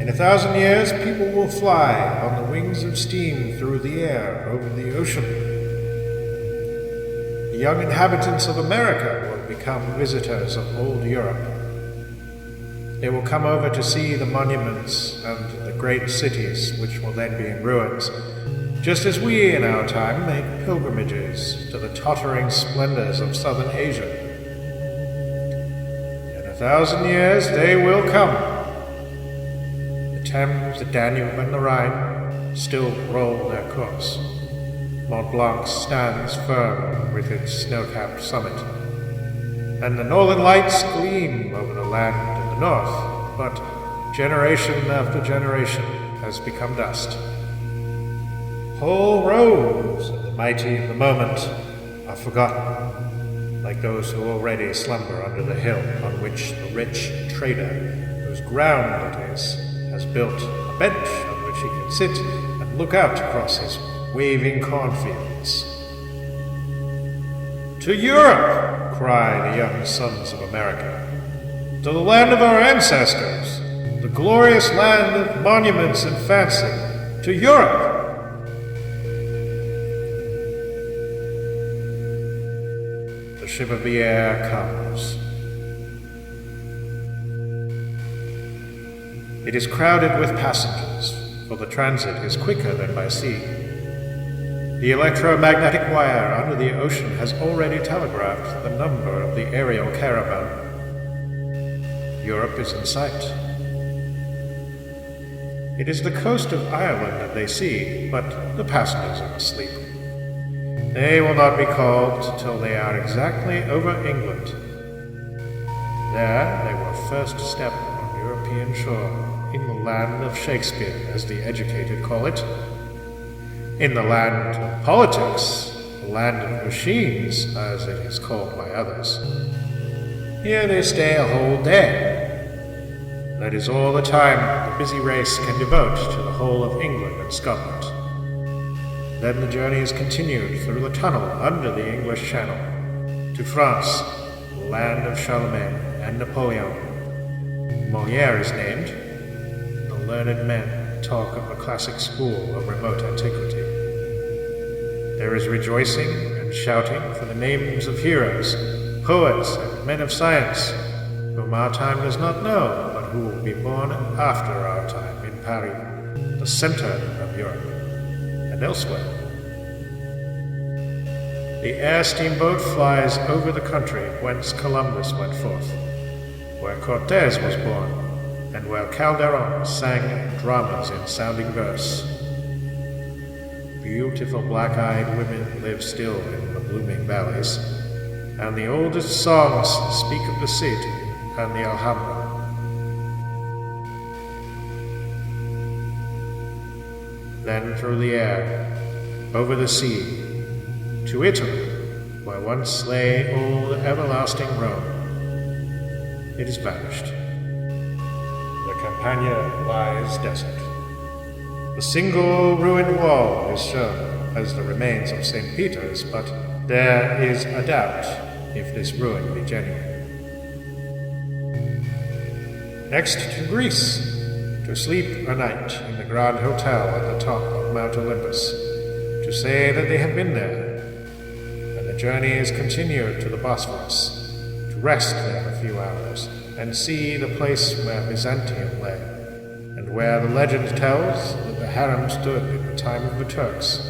In 1,000 years, people will fly on the wings of steam through the air over the ocean. The young inhabitants of America will become visitors of old Europe. They will come over to see the monuments and the great cities which will then be in ruins, just as we in our time make pilgrimages to the tottering splendors of southern Asia. In 1,000 years they will come. The Thames, the Danube, and the Rhine still roll their course. Mont Blanc stands firm with its snow-capped summit, and the northern lights gleam over the land in the north, but generation after generation has become dust. Whole rows of the mighty of the moment are forgotten, like those who already slumber under the hill on which the rich trader, whose ground it is, has built a bench on which he can sit and look out across his waving cornfields. To Europe, cry the young sons of America, to the land of our ancestors, the glorious land of monuments and fancy, to Europe! The ship of the air comes. It is crowded with passengers, for the transit is quicker than by sea. The electromagnetic wire under the ocean has already telegraphed the number of the aerial caravan. Europe is in sight. It is the coast of Ireland that they see, but the passengers are asleep. They will not be called till they are exactly over England. There they will first step on European shore, in the land of Shakespeare, as the educated call it. In the land of politics, the land of machines, as it is called by others. Here they stay a whole day. That is all the time the busy race can devote to the whole of England and Scotland. Then the journey is continued through the tunnel under the English Channel, to France, the land of Charlemagne and Napoleon. Molière is named. The learned men talk of a classic school of remote antiquity. There is rejoicing and shouting for the names of heroes, poets, and men of science, whom our time does not know, but who will be born after our time in Paris, the center of Europe, and elsewhere. The air steamboat flies over the country whence Columbus went forth, where Cortés was born, and where Calderon sang dramas in sounding verse. Beautiful black-eyed women live still in the blooming valleys, and the oldest songs speak of the Cid and the Alhambra. Then through the air, over the sea, to Italy, where once lay old everlasting Rome. It is vanished. The Campagna lies desert. A single ruined wall is shown as the remains of St. Peter's, but there is a doubt if this ruin be genuine. Next to Greece, to sleep a night in the Grand Hotel at the top of Mount Olympus, to say that they have been there. And the journey is continued to the Bosphorus, to rest there a few hours, and see the place where Byzantium lay, and where the legend tells that the harem stood in the time of the Turks.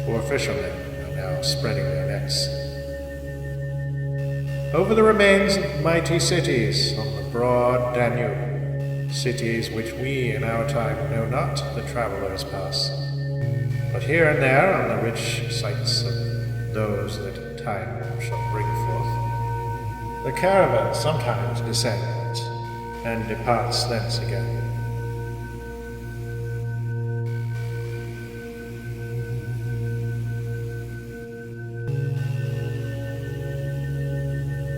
Poor fishermen are now spreading their nets. Over the remains of mighty cities on the broad Danube, cities which we in our time know not, the travelers pass. But here and there on the rich sites of those that time shall bring forth, the caravan sometimes descends and departs thence again.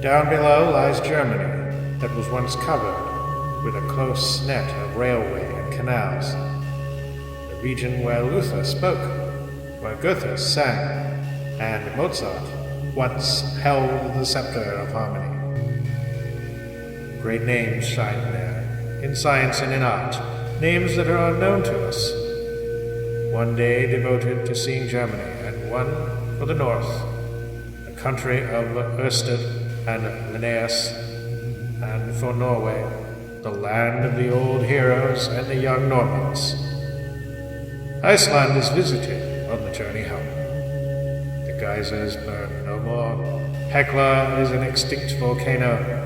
Down below lies Germany, that was once covered with a close net of railway and canals, the region where Luther spoke, where Goethe sang, and Mozart once held the scepter of harmony. Great names shine there, in science and in art, names that are unknown to us. One day devoted to seeing Germany, and one for the north, the country of Ørsted and Linnaeus, and for Norway, the land of the old heroes and the young Normans. Iceland is visited on the journey home. The geysers burn no more. Hekla is an extinct volcano,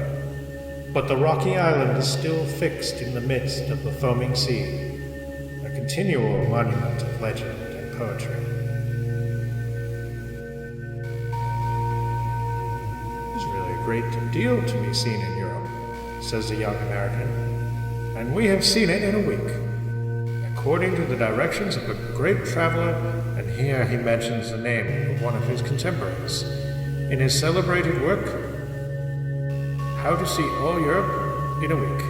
but the rocky island is still fixed in the midst of the foaming sea, a continual monument of legend and poetry. It's really a great deal to be seen in Europe, says the young American, and we have seen it in a week, according to the directions of a great traveler, and here he mentions the name of one of his contemporaries. In his celebrated work, How to See All Europe in a Week.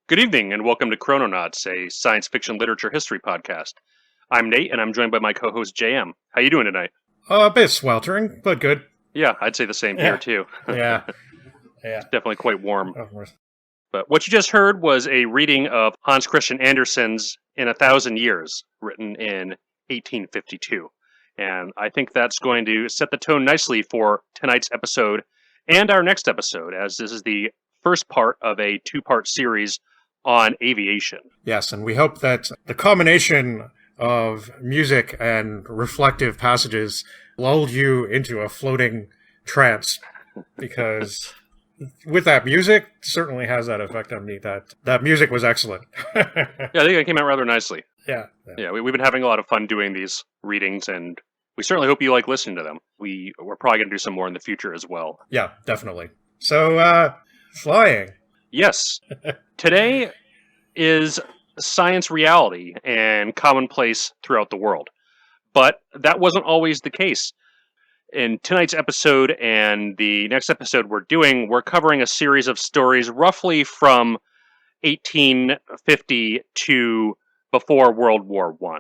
Good evening, and welcome to Chrononauts, a science fiction literature history podcast. I'm Nate, and I'm joined by my co-host JM. How you doing tonight? A bit sweltering, but good. Yeah, I'd say the same here, too. Yeah. It's definitely quite warm. But what you just heard was a reading of Hans Christian Andersen's In 1,000 Years, written in 1852. And I think that's going to set the tone nicely for tonight's episode and our next episode, as this is the first part of a two-part series on aviation. Yes, and we hope that the combination of music and reflective passages lulled you into a floating trance, because with that music, certainly has that effect on me. That music was excellent. Yeah, I think it came out rather nicely. Yeah, we've been having a lot of fun doing these readings, and we certainly hope you like listening to them. We're probably going to do some more in the future as well. Yeah, definitely. So, flying. Yes. Today is science reality and commonplace throughout the world. But that wasn't always the case. In tonight's episode and the next episode we're covering a series of stories roughly from 1850 to before World War I.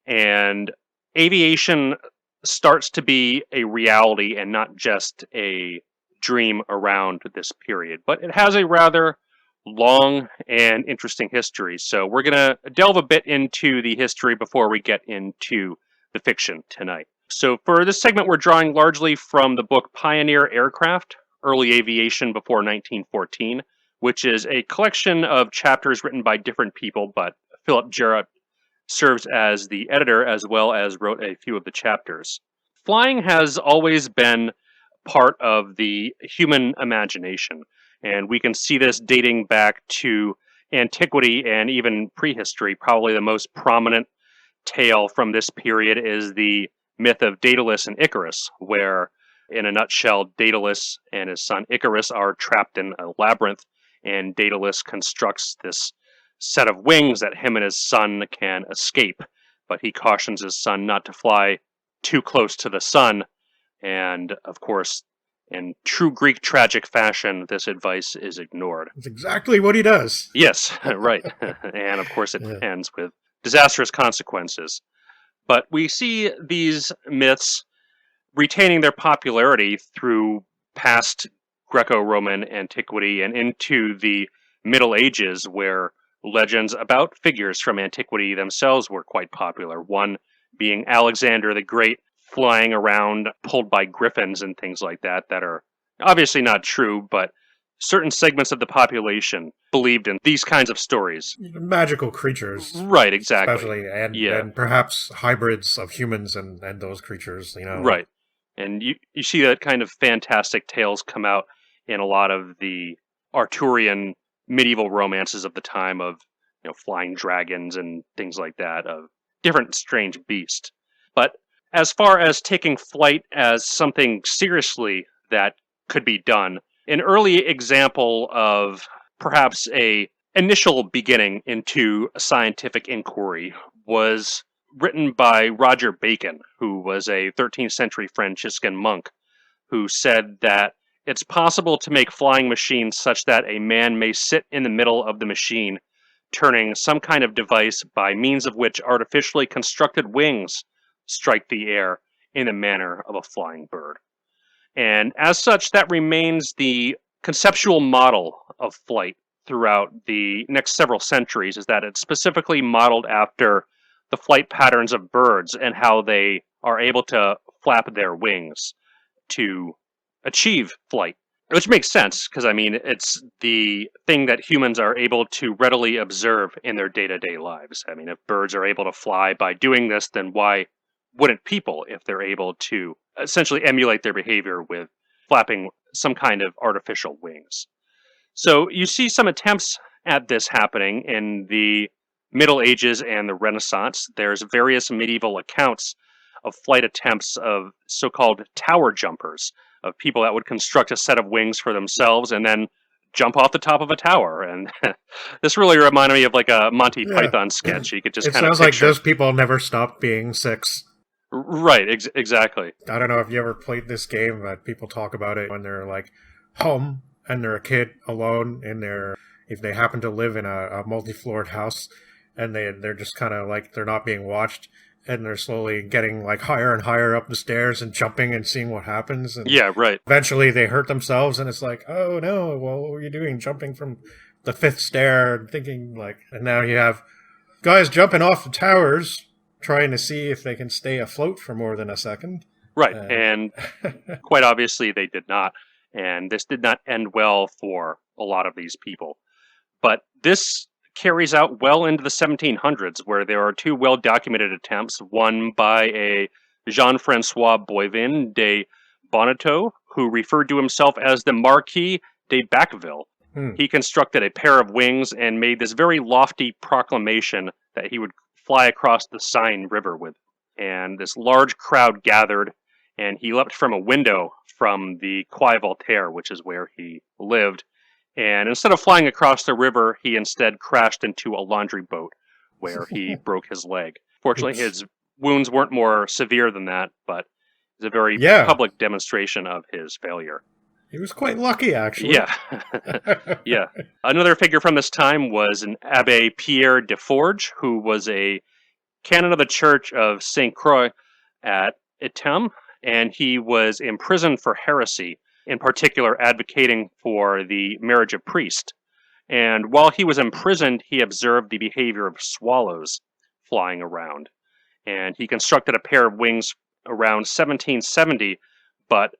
And aviation starts to be a reality and not just a dream around this period. But it has a rather long and interesting history. So we're going to delve a bit into the history before we get into the fiction tonight. So for this segment, we're drawing largely from the book Pioneer Aircraft, Early Aviation Before 1914, which is a collection of chapters written by different people, but Philip Jarrett serves as the editor as well as wrote a few of the chapters. Flying has always been part of the human imagination, and we can see this dating back to antiquity and even prehistory. Probably the most prominent tale from this period is the myth of Daedalus and Icarus, where, in a nutshell, Daedalus and his son Icarus are trapped in a labyrinth, and Daedalus constructs this set of wings that him and his son can escape, but he cautions his son not to fly too close to the sun. And, of course, in true Greek tragic fashion, this advice is ignored. That's exactly what he does. Yes, right. And, of course, it ends with disastrous consequences. But we see these myths retaining their popularity through past Greco-Roman antiquity and into the Middle Ages, where legends about figures from antiquity themselves were quite popular. One being Alexander the Great, flying around, pulled by griffins and things like that are obviously not true, but certain segments of the population believed in these kinds of stories. Magical creatures. Right, exactly. Especially, and perhaps hybrids of humans and those creatures, Right. And you see that kind of fantastic tales come out in a lot of the Arthurian medieval romances of the time of, flying dragons and things like that, of different strange beasts. But as far as taking flight as something seriously that could be done, an early example of perhaps a initial beginning into scientific inquiry was written by Roger Bacon, who was a 13th century Franciscan monk, who said that it's possible to make flying machines such that a man may sit in the middle of the machine, turning some kind of device by means of which artificially constructed wings strike the air in the manner of a flying bird. And as such, that remains the conceptual model of flight throughout the next several centuries, is that it's specifically modeled after the flight patterns of birds and how they are able to flap their wings to achieve flight. Which makes sense, because I mean, it's the thing that humans are able to readily observe in their day-to-day lives. I mean, if birds are able to fly by doing this, then why wouldn't people if they're able to essentially emulate their behavior with flapping some kind of artificial wings? So you see some attempts at this happening in the Middle Ages and the Renaissance. There's various medieval accounts of flight attempts of so-called tower jumpers, of people that would construct a set of wings for themselves and then jump off the top of a tower. And this really reminded me of like a Monty Python sketch. You could just it kind of sounds like those people never stop being six. Right, exactly. I don't know if you ever played this game, but people talk about it when they're like home and they're a kid alone in their, if they happen to live in a multi-floored house and they're just kind of like, they're not being watched. And they're slowly getting like higher and higher up the stairs and jumping and seeing what happens. And yeah, right. Eventually they hurt themselves and it's like, oh no, well, what were you doing? Jumping from the fifth stair and thinking like, and now you have guys jumping off the towers trying to see if they can stay afloat for more than a second. Right. And quite obviously they did not. And this did not end well for a lot of these people. But this carries out well into the 1700s, where there are two well-documented attempts, one by a Jean-Francois Boivin de Bonneteau, who referred to himself as the Marquis de Bacqueville. He constructed a pair of wings and made this very lofty proclamation that he would fly across the Seine River with. And this large crowd gathered, and he leapt from a window from the Quai Voltaire, which is where he lived. And instead of flying across the river, he instead crashed into a laundry boat where he broke his leg. Fortunately, his wounds weren't more severe than that, but it's a very public demonstration of his failure. He was quite lucky, actually. Yeah. Yeah. Another figure from this time was an Abbé Pierre de Forge, who was a canon of the Church of Saint Croix at Etem, and he was imprisoned for heresy, in particular advocating for the marriage of priests. And while he was imprisoned, he observed the behavior of swallows flying around. And he constructed a pair of wings around 1770, but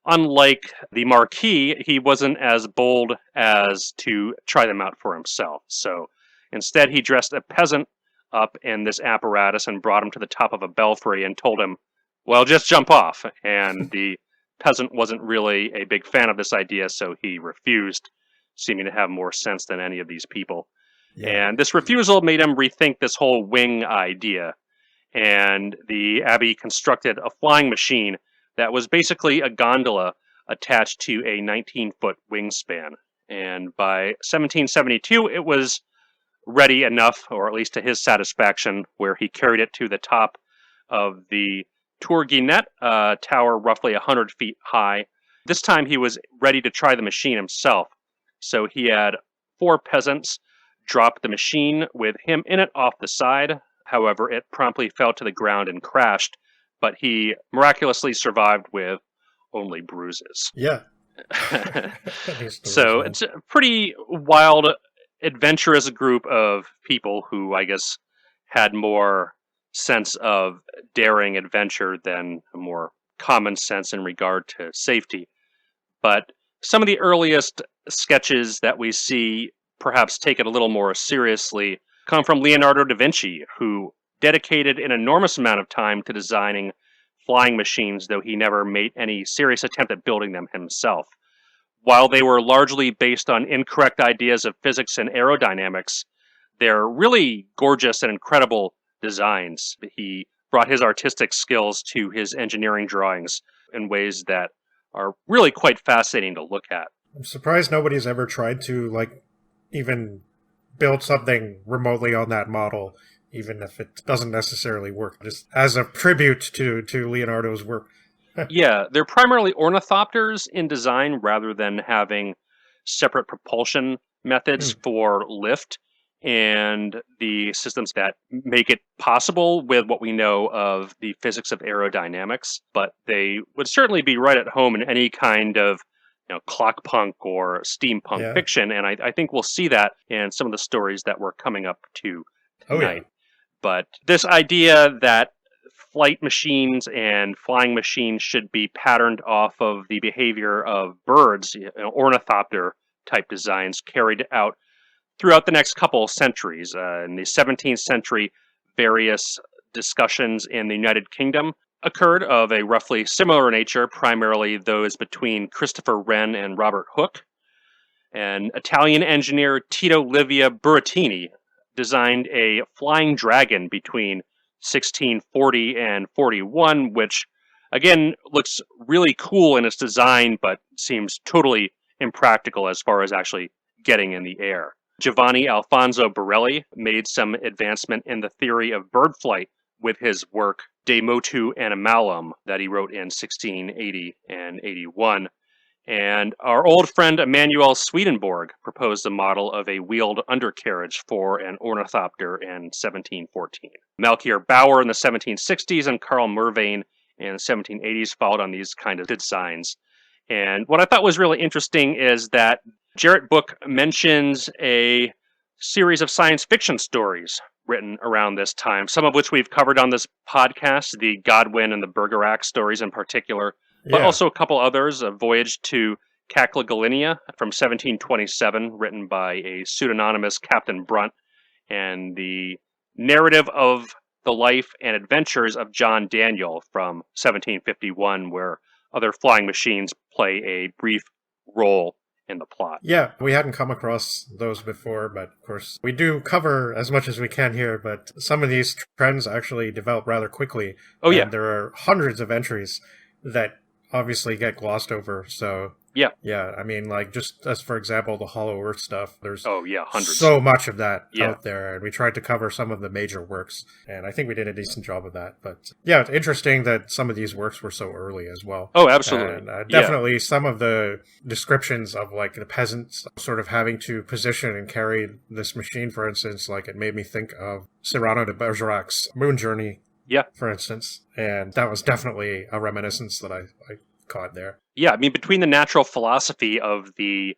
unlike the Marquis, he wasn't as bold as to try them out for himself. So instead, he dressed a peasant up in this apparatus and brought him to the top of a belfry and told him, well, just jump off. And the peasant wasn't really a big fan of this idea, so he refused, seeming to have more sense than any of these people. Yeah. And this refusal made him rethink this whole wing idea. And the abbey constructed a flying machine that was basically a gondola attached to a 19-foot wingspan. And by 1772, it was ready enough, or at least to his satisfaction, where he carried it to the top of the Tour Guinet, a tower roughly 100 feet high. This time he was ready to try the machine himself. So he had 4 peasants drop the machine with him in it off the side. However, it promptly fell to the ground and crashed, but he miraculously survived with only bruises. Yeah. So it's a pretty wild, adventurous group of people who, I guess, had more sense of daring adventure than a more common sense in regard to safety. But some of the earliest sketches that we see perhaps take it a little more seriously come from Leonardo da Vinci, who dedicated an enormous amount of time to designing flying machines, though he never made any serious attempt at building them himself. While they were largely based on incorrect ideas of physics and aerodynamics, they're really gorgeous and incredible designs. He brought his artistic skills to his engineering drawings in ways that are really quite fascinating to look at. I'm surprised nobody's ever tried to, like, even build something remotely on that model, even if it doesn't necessarily work, just as a tribute to Leonardo's work. Yeah, they're primarily ornithopters in design rather than having separate propulsion methods Hmm. for lift and the systems that make it possible with what we know of the physics of aerodynamics. But they would certainly be right at home in any kind of clock punk or steampunk Yeah. fiction, and I think we'll see that in some of the stories that we're coming up to Oh, yeah. tonight. But this idea that flight machines and flying machines should be patterned off of the behavior of birds, ornithopter type designs carried out throughout the next couple of centuries. In the 17th century, various discussions in the United Kingdom occurred of a roughly similar nature, primarily those between Christopher Wren and Robert Hooke. And Italian engineer Tito Livia Burattini designed a flying dragon between 1640 and 41, which again looks really cool in its design, but seems totally impractical as far as actually getting in the air. Giovanni Alfonso Borelli made some advancement in the theory of bird flight with his work De Motu Animalum that he wrote in 1680 and 81. And our old friend Emanuel Swedenborg proposed a model of a wheeled undercarriage for an ornithopter in 1714. Melchior Bauer in the 1760s and Carl Mervane in the 1780s followed on these kind of designs. And what I thought was really interesting is that Jarrett book mentions a series of science fiction stories written around this time, some of which we've covered on this podcast, the Godwin and the Bergerac stories in particular, but Yeah. also a couple others, A Voyage to Caclagolinia from 1727, written by a pseudonymous Captain Brunt, and the narrative of the life and adventures of John Daniel from 1751, where other flying machines play a brief role in the plot. Yeah, we hadn't come across those before, but of course, we do cover as much as we can here, but some of these trends actually develop rather quickly. Oh, yeah. And there are hundreds of entries that obviously get glossed over, so... Yeah. Yeah, I mean, like, just as, for example, the Hollow Earth stuff, there's hundreds. so much of that Yeah. out there, and we tried to cover some of the major works, and I think we did a decent job of that. But, yeah, it's interesting that some of these works were so early as well. Oh, absolutely. And definitely some of the descriptions of, like, the peasants sort of having to position and carry this machine, for instance, like, it made me think of Cyrano de Bergerac's Moon Journey, for instance, and that was definitely a reminiscence that I caught there. Yeah, I mean, between the natural philosophy of the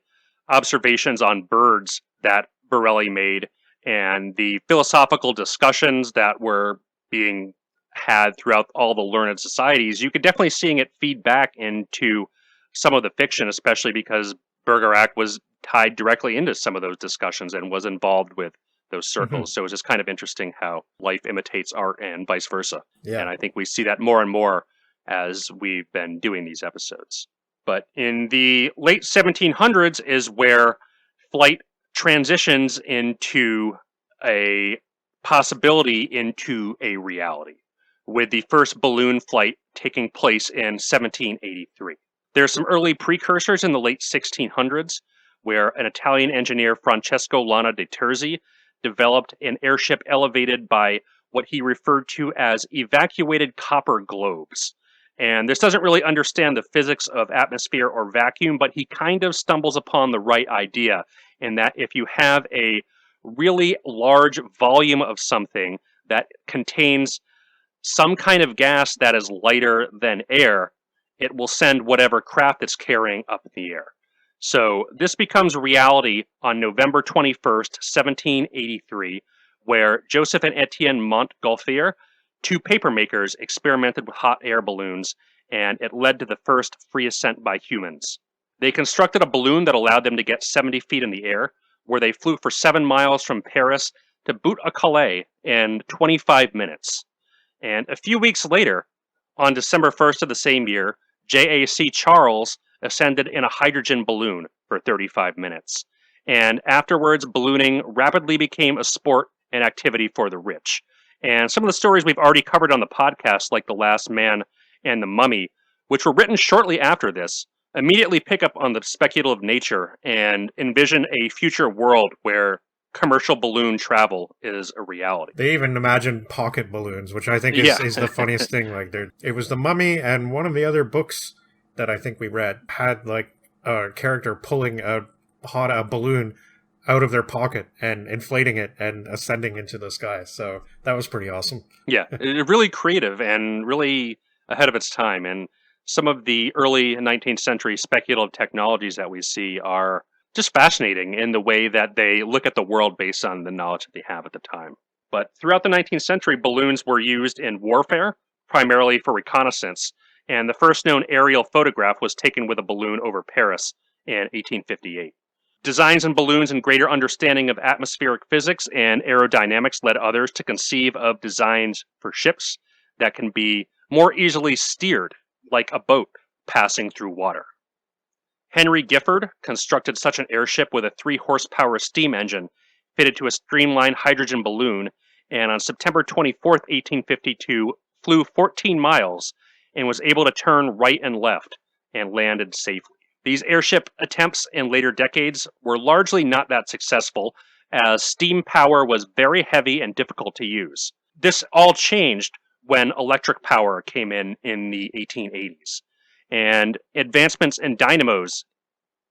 observations on birds that Borelli made and the philosophical discussions that were being had throughout all the learned societies, you could definitely seeing it feed back into some of the fiction, especially because Bergerac was tied directly into some of those discussions and was involved with those circles. So it's just kind of interesting how life imitates art and vice versa. Yeah. And I think we see that more and more as we've been doing these episodes. But in the late 1700s is where flight transitions into a possibility into a reality, with the first balloon flight taking place in 1783. There's some early precursors in the late 1600s, where an Italian engineer, Francesco Lana de Terzi, developed an airship elevated by what he referred to as evacuated copper globes. And this doesn't really understand the physics of atmosphere or vacuum, but he kind of stumbles upon the right idea in that if you have a really large volume of something that contains some kind of gas that is lighter than air, it will send whatever craft it's carrying up in the air. So this becomes reality on November 21st, 1783, where Joseph and Etienne Montgolfier, two papermakers, experimented with hot air balloons, and it led to the first free ascent by humans. They constructed a balloon that allowed them to get 70 feet in the air, where they flew for 7 miles from Paris to Bout-à-Calais in 25 minutes. And a few weeks later, on December 1st of the same year, J.A.C. Charles ascended in a hydrogen balloon for 35 minutes. And afterwards, ballooning rapidly became a sport and activity for the rich. And some of the stories we've already covered on the podcast, like The Last Man and The Mummy, which were written shortly after this, immediately pick up on the speculative nature and envision a future world where commercial balloon travel is a reality. They even imagined pocket balloons, which I think is the funniest thing. Like, it was The Mummy, and one of the other books that I think we read had like a character pulling a balloon out of their pocket and inflating it and ascending into the sky. So that was pretty awesome. Yeah, really creative and really ahead of its time. And some of the early 19th century speculative technologies that we see are just fascinating in the way that they look at the world based on the knowledge that they have at the time. But throughout the 19th century, balloons were used in warfare, primarily for reconnaissance. And the first known aerial photograph was taken with a balloon over Paris in 1858. Designs in balloons and greater understanding of atmospheric physics and aerodynamics led others to conceive of designs for ships that can be more easily steered, like a boat passing through water. Henry Gifford constructed such an airship with a 3-horsepower steam engine fitted to a streamlined hydrogen balloon, and on September 24, 1852, flew 14 miles and was able to turn right and left and landed safely. These airship attempts in later decades were largely not that successful, as steam power was very heavy and difficult to use. This all changed when electric power came in the 1880s, and advancements in dynamos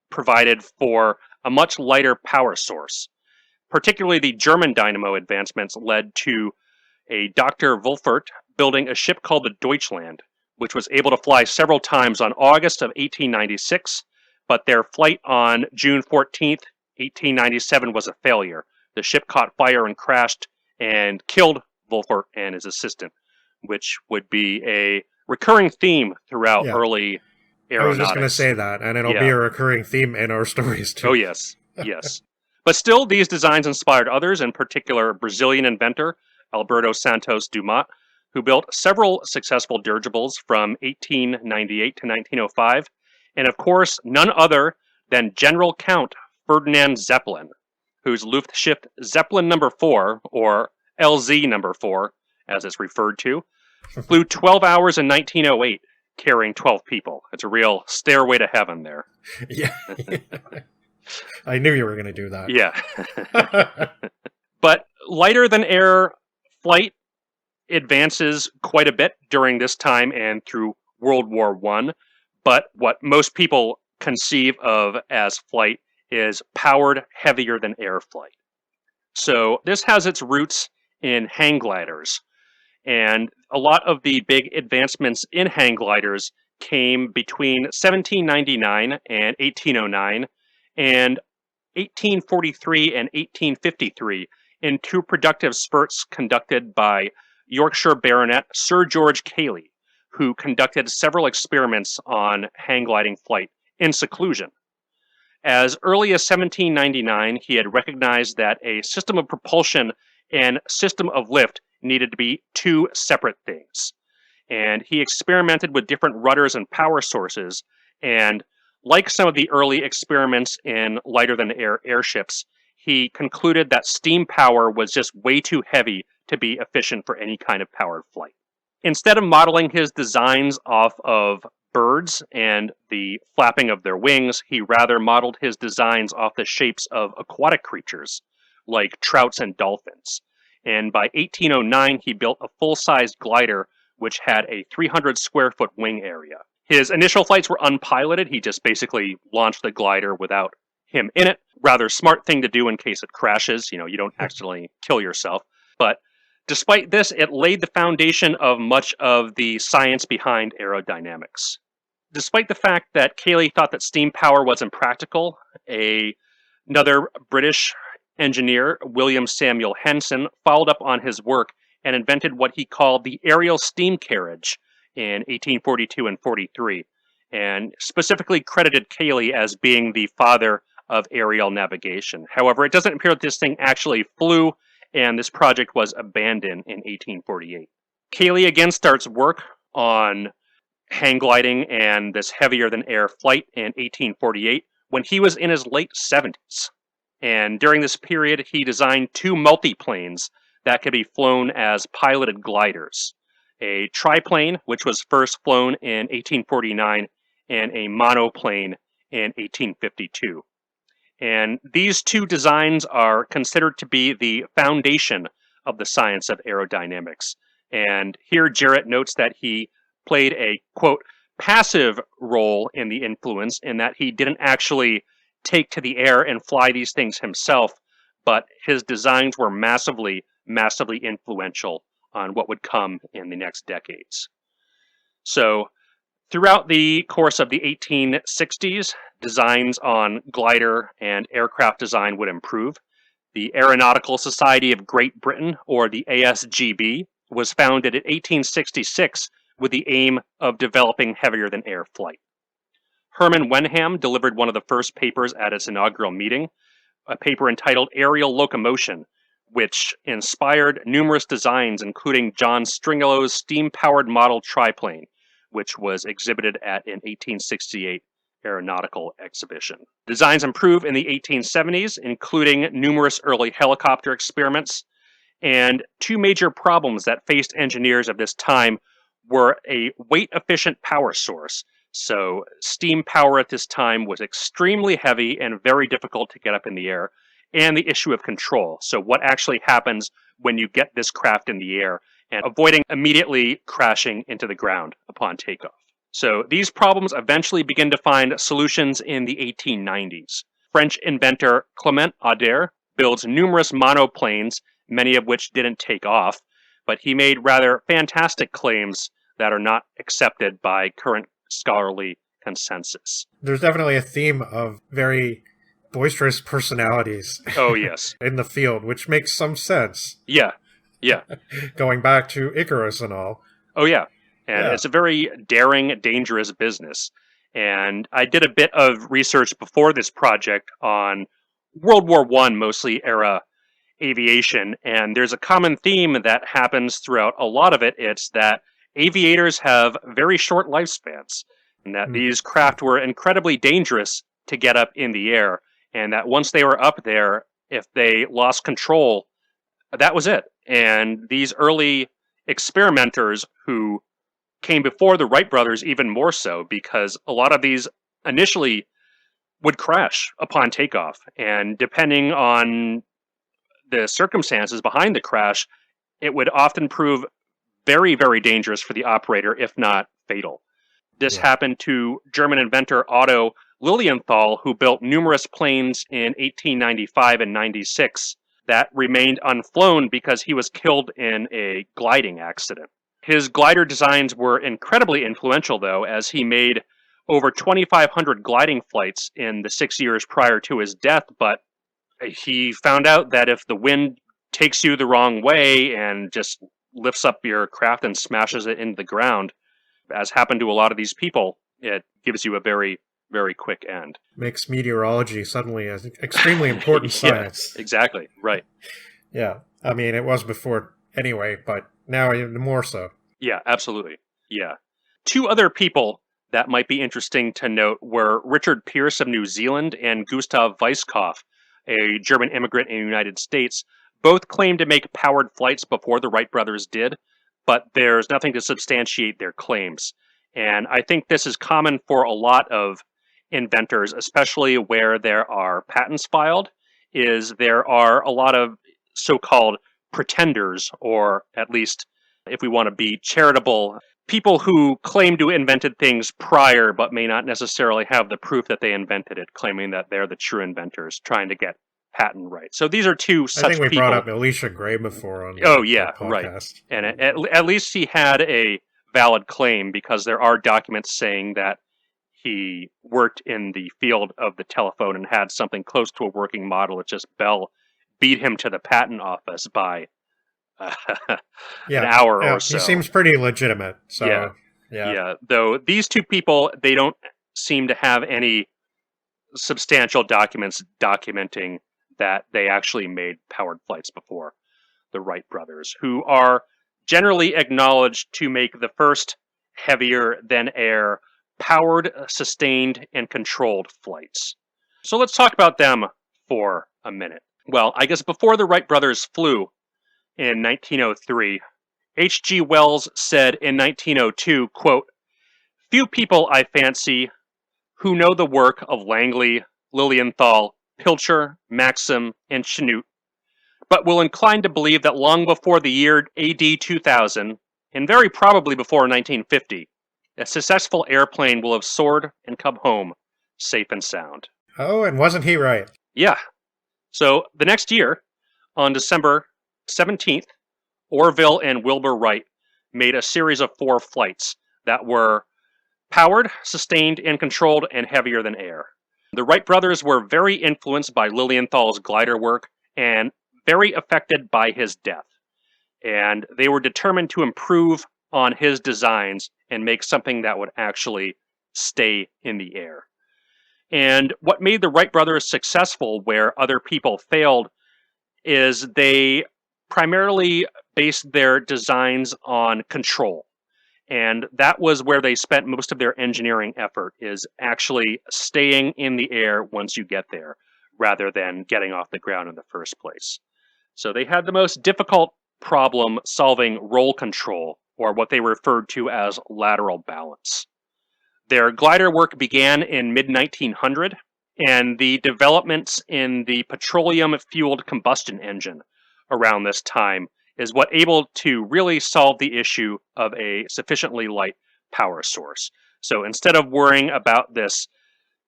provided for a much lighter power source. Particularly the German dynamo advancements led to a Dr. Wolfert building a ship called the Deutschland, which was able to fly several times on August of 1896, but their flight on June 14th, 1897 was a failure. The ship caught fire and crashed and killed Wolfert and his assistant, which would be a recurring theme throughout early aeronautics. I was just going to say that, and it'll be a recurring theme in our stories too. Oh, yes, yes. But still, these designs inspired others, in particular Brazilian inventor Alberto Santos Dumont, who built several successful dirigibles from 1898 to 1905, and of course, none other than General Count Ferdinand Zeppelin, whose Luftschiffe Zeppelin No. 4, or LZ No. 4, as it's referred to, flew 12 hours in 1908, carrying 12 people. It's a real stairway to heaven there. Yeah. I knew you were going to do that. Yeah. But lighter than air flight advances quite a bit during this time and through World War I. But what most people conceive of as flight is powered heavier than air flight. So this has its roots in hang gliders. And a lot of the big advancements in hang gliders came between 1799 and 1809 and 1843 and 1853 in two productive spurts conducted by Yorkshire Baronet Sir George Cayley, who conducted several experiments on hang gliding flight in seclusion. As early as 1799, he had recognized that a system of propulsion and system of lift needed to be two separate things. And he experimented with different rudders and power sources, and like some of the early experiments in lighter-than-air airships, he concluded that steam power was just way too heavy to be efficient for any kind of powered flight. Instead of modeling his designs off of birds and the flapping of their wings, he rather modeled his designs off the shapes of aquatic creatures, like trouts and dolphins. And by 1809, he built a full-sized glider which had a 300-square-foot wing area. His initial flights were unpiloted. He just basically launched the glider without him in it. Rather smart thing to do in case it crashes. You know, you don't accidentally kill yourself. But despite this, it laid the foundation of much of the science behind aerodynamics. Despite the fact that Cayley thought that steam power was impractical, another British engineer, William Samuel Henson, followed up on his work and invented what he called the aerial steam carriage in 1842 and 43, and specifically credited Cayley as being the father of aerial navigation. However, it doesn't appear that this thing actually flew, and this project was abandoned in 1848. Cayley again starts work on hang gliding and this heavier-than-air flight in 1848 when he was in his late 70s. And during this period, he designed two multiplanes that could be flown as piloted gliders. A triplane, which was first flown in 1849, and a monoplane in 1852. And these two designs are considered to be the foundation of the science of aerodynamics. And here Jarrett notes that he played a, quote, passive role in the influence in that he didn't actually take to the air and fly these things himself, but his designs were massively, massively influential on what would come in the next decades. So throughout the course of the 1860s, designs on glider and aircraft design would improve. The Aeronautical Society of Great Britain, or the ASGB, was founded in 1866 with the aim of developing heavier-than-air flight. Herman Wenham delivered one of the first papers at its inaugural meeting, a paper entitled Aerial Locomotion, which inspired numerous designs, including John Stringellow's steam-powered model triplane, which was exhibited at an 1868 aeronautical exhibition. Designs improve in the 1870s, including numerous early helicopter experiments, and two major problems that faced engineers of this time were a weight-efficient power source. So steam power at this time was extremely heavy and very difficult to get up in the air, and the issue of control. So what actually happens when you get this craft in the air, and avoiding immediately crashing into the ground upon takeoff. So these problems eventually begin to find solutions in the 1890s. French inventor Clement Ader builds numerous monoplanes, many of which didn't take off, but he made rather fantastic claims that are not accepted by current scholarly consensus. There's definitely a theme of very boisterous personalities. Oh, yes. In the field, which makes some sense. Yeah. Going back to Icarus and all. Oh, yeah. And it's a very daring, dangerous business. And I did a bit of research before this project on World War I, mostly era aviation. And there's a common theme that happens throughout a lot of it. It's that aviators have very short lifespans, and that these craft were incredibly dangerous to get up in the air. And that once they were up there, if they lost control, that was it. And these early experimenters who came before the Wright brothers even more so, because a lot of these initially would crash upon takeoff. And depending on the circumstances behind the crash, it would often prove very, very dangerous for the operator, if not fatal. This happened to German inventor Otto Lilienthal, who built numerous planes in 1895 and 96 that remained unflown because he was killed in a gliding accident. His glider designs were incredibly influential, though, as he made over 2,500 gliding flights in the 6 years prior to his death, but he found out that if the wind takes you the wrong way and just lifts up your craft and smashes it into the ground, as happened to a lot of these people, it gives you a very, very quick end. Makes meteorology suddenly an extremely important science. Yeah, exactly, right. Yeah, I mean, it was before anyway, but now even more so. Yeah, absolutely. Yeah. Two other people that might be interesting to note were Richard Pearce of New Zealand and Gustav Weisskopf, a German immigrant in the United States. Both claimed to make powered flights before the Wright brothers did, but there's nothing to substantiate their claims. And I think this is common for a lot of inventors, especially where there are patents filed, is there are a lot of so-called pretenders, or at least, if we want to be charitable, people who claim to have invented things prior but may not necessarily have the proof that they invented it, claiming that they're the true inventors, trying to get patent right. So these are two such people. I think we brought up Alicia Gray before on the podcast. Right. And at least he had a valid claim, because there are documents saying that he worked in the field of the telephone and had something close to a working model. It's just Bell beat him to the patent office by an hour or so. He seems pretty legitimate. So yeah. Though these two people, they don't seem to have any substantial documents documenting that they actually made powered flights before the Wright brothers, who are generally acknowledged to make the first heavier than air powered, sustained, and controlled flights. So let's talk about them for a minute. Well, I guess before the Wright brothers flew in 1903, H.G. Wells said in 1902, quote, "Few people, I fancy, who know the work of Langley, Lilienthal, Pilcher, Maxim, and Chanute, but will incline to believe that long before the year AD 2000, and very probably before 1950, a successful airplane will have soared and come home safe and sound. Oh, and wasn't he right? Yeah. So the next year, on December 17th, Orville and Wilbur Wright made a series of 4 flights that were powered, sustained, and controlled, and heavier than air. The Wright brothers were very influenced by Lilienthal's glider work and very affected by his death. And they were determined to improve on his designs and make something that would actually stay in the air. And what made the Wright brothers successful where other people failed is they primarily based their designs on control. And that was where they spent most of their engineering effort, is actually staying in the air once you get there, rather than getting off the ground in the first place. So they had the most difficult problem solving roll control, or what they referred to as lateral balance. Their glider work began in mid-1900, and the developments in the petroleum-fueled combustion engine around this time is what able to really solve the issue of a sufficiently light power source. So instead of worrying about this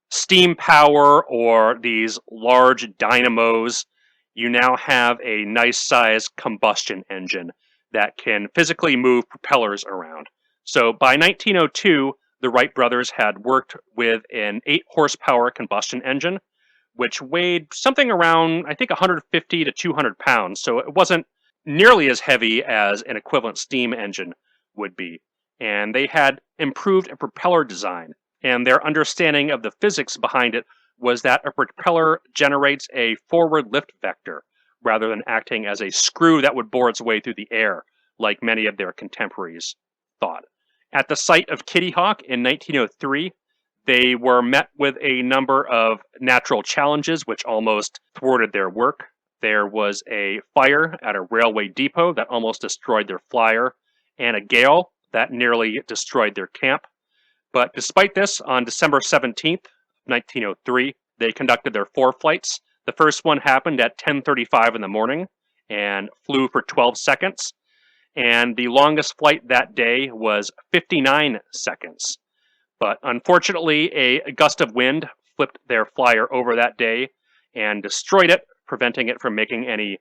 steam power or these large dynamos, you now have a nice sized combustion engine that can physically move propellers around. So by 1902, the Wright brothers had worked with an 8 horsepower combustion engine, which weighed something around, I think, 150 to 200 pounds. So it wasn't nearly as heavy as an equivalent steam engine would be. And they had improved a propeller design, and their understanding of the physics behind it was that a propeller generates a forward lift vector rather than acting as a screw that would bore its way through the air, like many of their contemporaries thought. At the site of Kitty Hawk in 1903, they were met with a number of natural challenges which almost thwarted their work. There was a fire at a railway depot that almost destroyed their flyer, and a gale that nearly destroyed their camp. But despite this, on December 17th, 1903, they conducted their 4 flights. The first one happened at 10:35 in the morning and flew for 12 seconds. And the longest flight that day was 59 seconds. But unfortunately, a gust of wind flipped their flyer over that day and destroyed it, preventing it from making any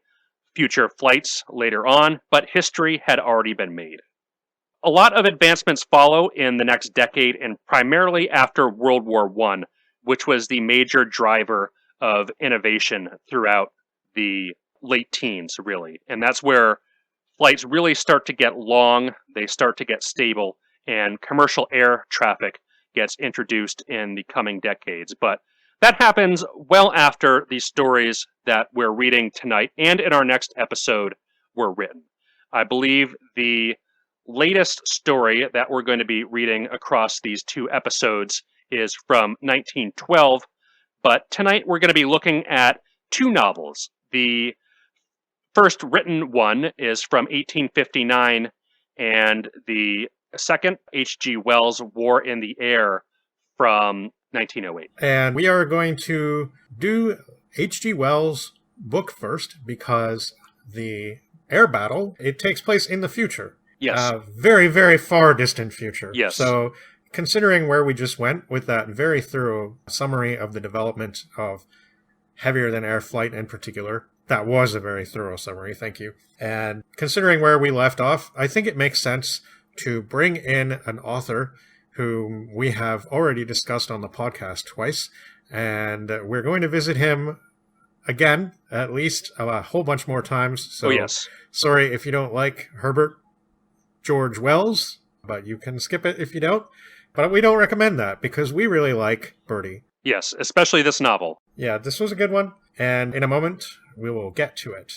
future flights later on, but history had already been made. A lot of advancements follow in the next decade, and primarily after World War I, which was the major driver of innovation throughout the late teens, really. And that's where flights really start to get long, they start to get stable, and commercial air traffic gets introduced in the coming decades. But that happens well after the stories that we're reading tonight and in our next episode were written. I believe the latest story that we're going to be reading across these 2 episodes is from 1912, but tonight we're going to be looking at 2 novels. The first written one is from 1859, and the second, H.G. Wells' War in the Air, from 1908. And we are going to do H.G. Wells' book first because the air battle, it takes place in the future. Yes. Very, very far distant future. Yes. So considering where we just went with that very thorough summary of the development of heavier than air flight in particular, that was a very thorough summary, thank you. And considering where we left off, I think it makes sense to bring in an author whom we have already discussed on the podcast twice, and we're going to visit him again, at least a whole bunch more times. So, yes. Sorry if you don't like Herbert George Wells, but you can skip it if you don't. But we don't recommend that because we really like Birdie. Yes, especially this novel. Yeah, this was a good one, and in a moment we will get to it.